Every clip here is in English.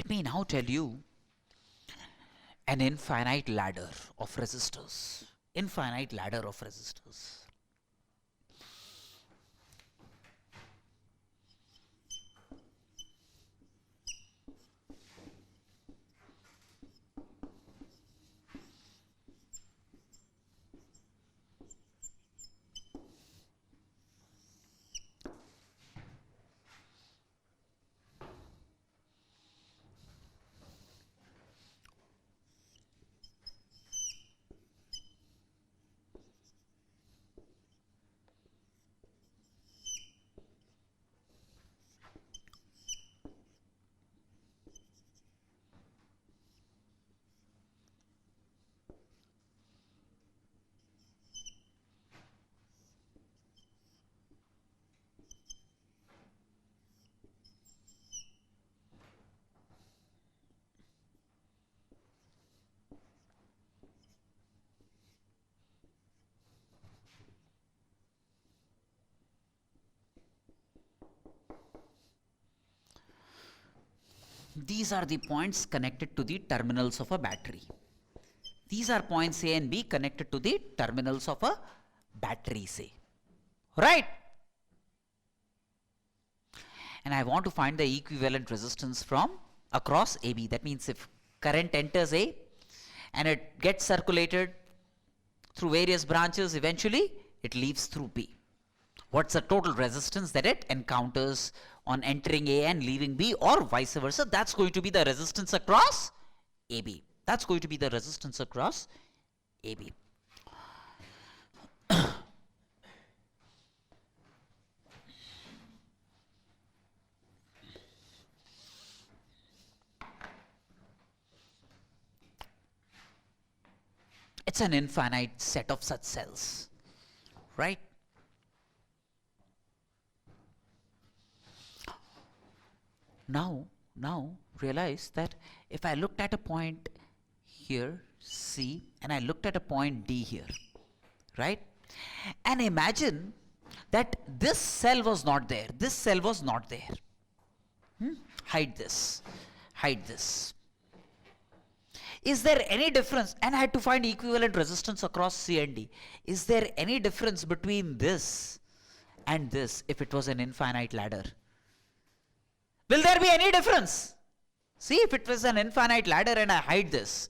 Let me now tell you an infinite ladder of resistors. Infinite ladder of resistors. These are the points connected to the terminals of a battery. These are points A and B connected to the terminals of a battery, say. Right? And I want to find the equivalent resistance from across AB. That means if current enters A and it gets circulated through various branches, eventually it leaves through B. What's the total resistance that it encounters on entering A and leaving B, or vice versa? That's going to be the resistance across AB. That's going to be the resistance across AB. It's an infinite set of such cells, right? Now realize that if I looked at a point here, C, and I looked at a point D here, right? And imagine that this cell was not there. This cell was not there. Hide this. Hide this. Is there any difference? And I had to find equivalent resistance across C and D. Is there any difference between this and this if it was an infinite ladder? Will there be any difference? See, if it was an infinite ladder and I hide this,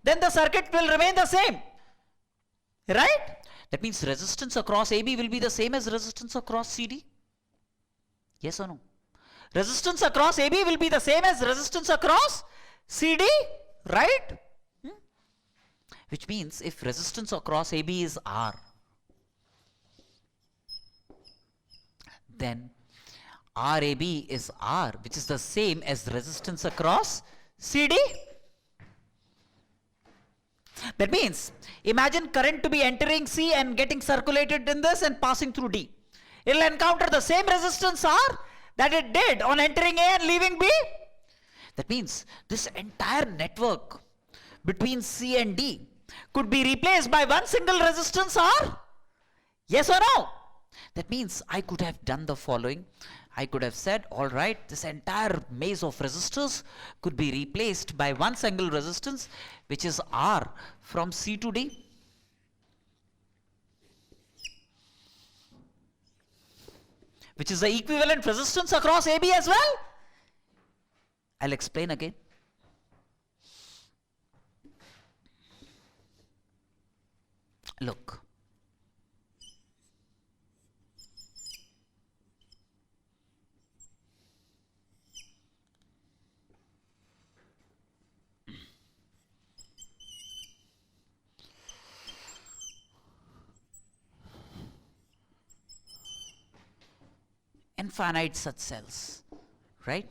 then the circuit will remain the same. Right? That means resistance across AB will be the same as resistance across CD. Yes or no? Resistance across AB will be the same as resistance across CD. Right? Which means if resistance across AB is R, then RAB is R, which is the same as resistance across CD. That means, imagine current to be entering C and getting circulated in this and passing through D. It will encounter the same resistance R that it did on entering A and leaving B. That means, this entire network between C and D could be replaced by one single resistance R. Yes or no? That means, I could have done the following. I could have said, all right, this entire maze of resistors could be replaced by one single resistance, which is R from C to D. Which is the equivalent resistance across AB as well. I'll explain again. Look. Infinite such cells, right?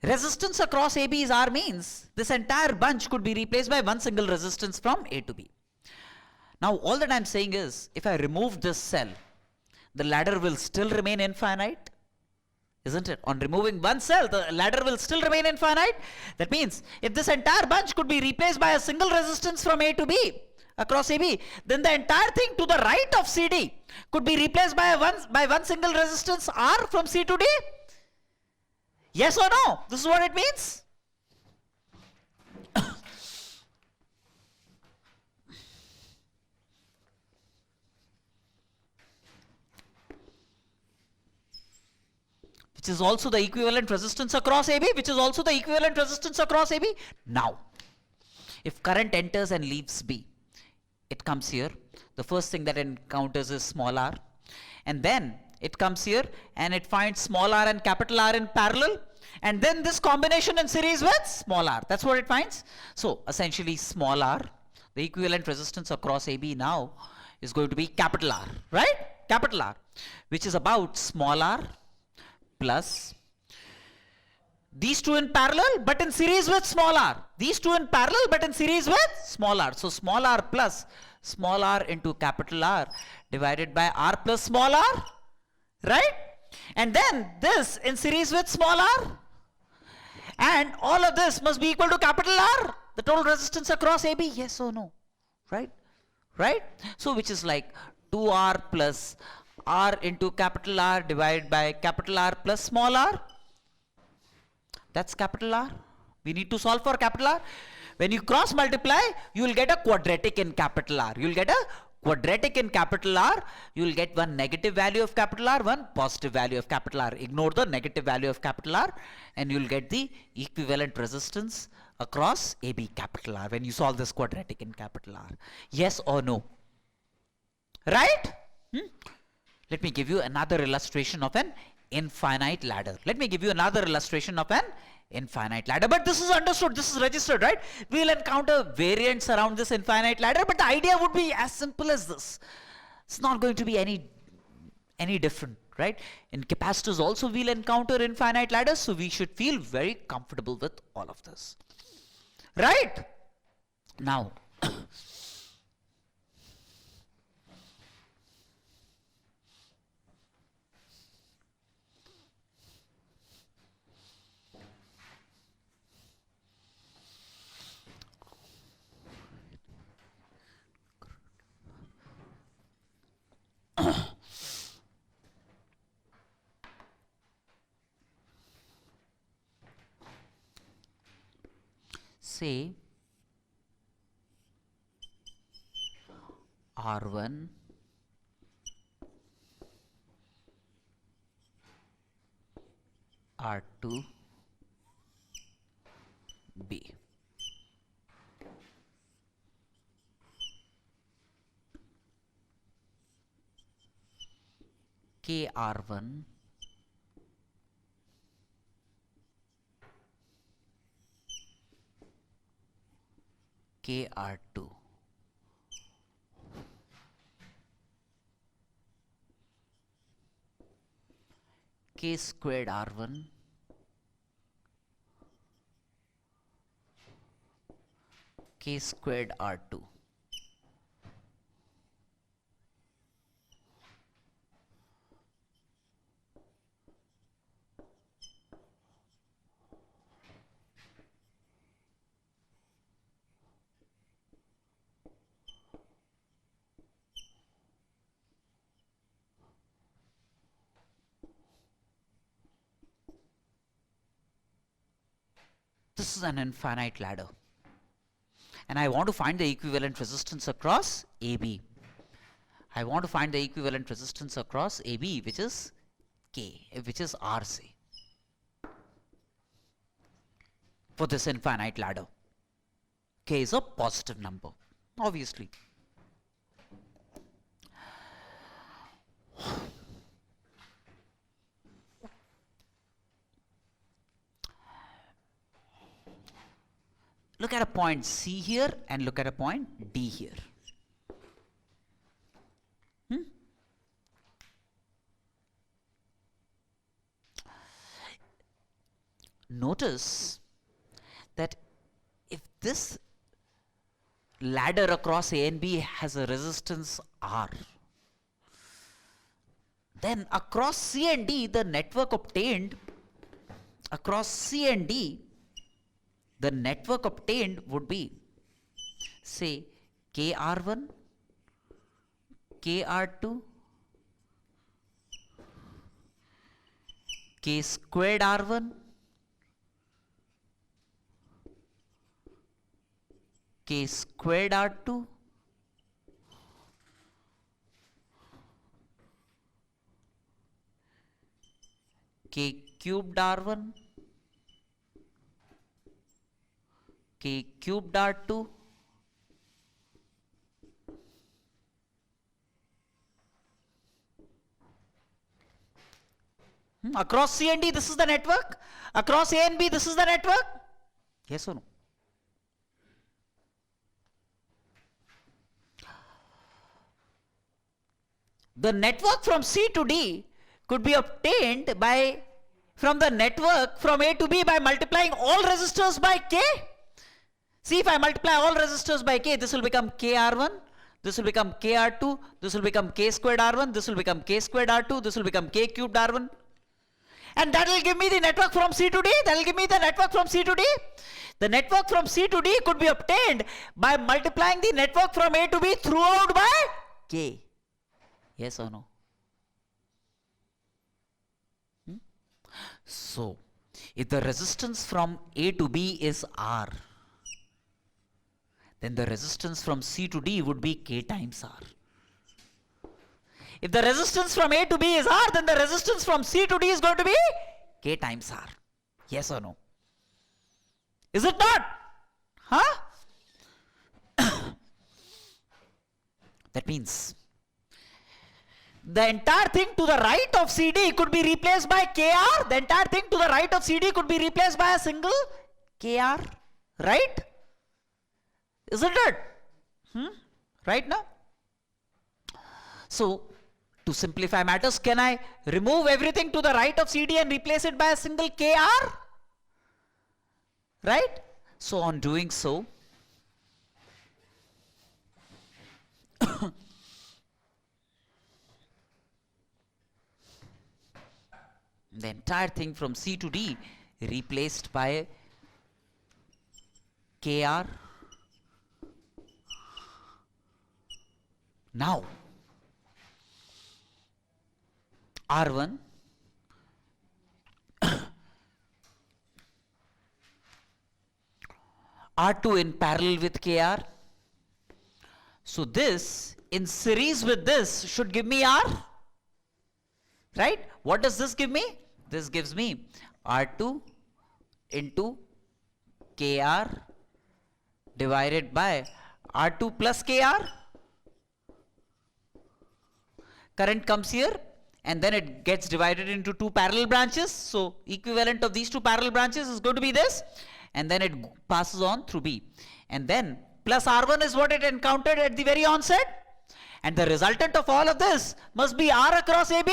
Resistance across AB is R means this entire bunch could be replaced by one single resistance from A to B. Now all that I'm saying is, if I remove this cell, the ladder will still remain infinite, isn't it? On removing one cell, the ladder will still remain infinite. That means, if this entire bunch could be replaced by a single resistance from A to B, across AB, then the entire thing to the right of CD could be replaced by one single resistance R from C to D. Yes or no? This is what it means. Which is also the equivalent resistance across AB, which is also the equivalent resistance across AB. Now, if current enters and leaves B, it comes here. The first thing that it encounters is small r. And then it comes here and it finds small r and capital R in parallel. And then this combination in series with small r. That's what it finds. So, essentially small r, the equivalent resistance across AB now is going to be capital R, right? Capital R, which is about small r plus these two in parallel but in series with small r. These two in parallel but in series with small r. So small r plus small r into capital R divided by r plus small r, right? And then this in series with small r. And all of this must be equal to capital R. The total resistance across AB, yes or no? Right? Right? So which is like 2r plus r into capital R divided by capital R plus small r. That's capital R. We need to solve for capital R. When you cross multiply, you will get a quadratic in capital R. You will get a quadratic in capital R. You will get one negative value of capital R, one positive value of capital R. Ignore the negative value of capital R and you will get the equivalent resistance across AB capital R when you solve this quadratic in capital R. Yes or no? Right? Let me give you another illustration of an infinite ladder. Let me give you another illustration of an infinite ladder. But this is understood, this is registered, right? We will encounter variants around this infinite ladder, but the idea would be as simple as this. It's not going to be any different, right? In capacitors also we'll encounter infinite ladders, so we should feel very comfortable with all of this. Right? Now, say R1 R2 B. KR1 KR2 K squared R1 K squared R2. This is an infinite ladder. And I want to find the equivalent resistance across AB. I want to find the equivalent resistance across AB, which is K, which is R, say, for this infinite ladder. K is a positive number, obviously. Look at a point C here and look at a point D here. Notice that if this ladder across A and B has a resistance R, then across C and D, the network obtained across C and D, the network obtained would be, say, KR1, KR2, K squared R1, K squared R2 K cubed R1 K cubed R2 across C and D this is the network, across A and B this is the network, yes or no? The network from C to D could be obtained by from the network from A to B by multiplying all resistors by K. See, if I multiply all resistors by K, this will become KR1, this will become KR2, this will become K squared R1, this will become K squared R2, this will become K cubed R1. And that will give me the network from C to D. That will give me the network from C to D. The network from C to D could be obtained by multiplying the network from A to B throughout by K. Yes or no? So, if the resistance from A to B is R, then the resistance from C to D would be K times R. If the resistance from A to B is R, then the resistance from C to D is going to be K times R. Yes or no? Is it not? Huh? That means the entire thing to the right of CD could be replaced by KR. The entire thing to the right of CD could be replaced by a single KR. Right? Isn't it? Right now? So, to simplify matters, can I remove everything to the right of CD and replace it by a single KR? Right? So, on doing so, the entire thing from C to D replaced by KR. Now, R1 R2 in parallel with KR. So this in series with this should give me R. Right? What does this give me? This gives me R2 into KR divided by R2 plus KR. Current comes here and then it gets divided into two parallel branches. So equivalent of these two parallel branches is going to be this, and then it passes on through B. And then plus R1 is what it encountered at the very onset, and the resultant of all of this must be R across AB.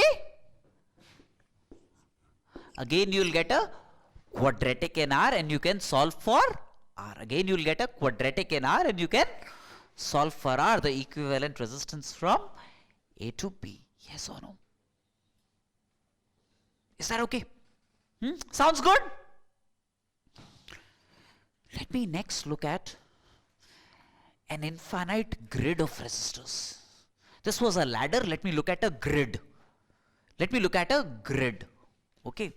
Again you will get a quadratic in R and you can solve for R. Again you will get a quadratic in R and you can solve for R, the equivalent resistance from A to B. Yes or no? Is that okay? Sounds good? Let me next look at an infinite grid of resistors. This was a ladder. Let me look at a grid. Let me look at a grid. Okay.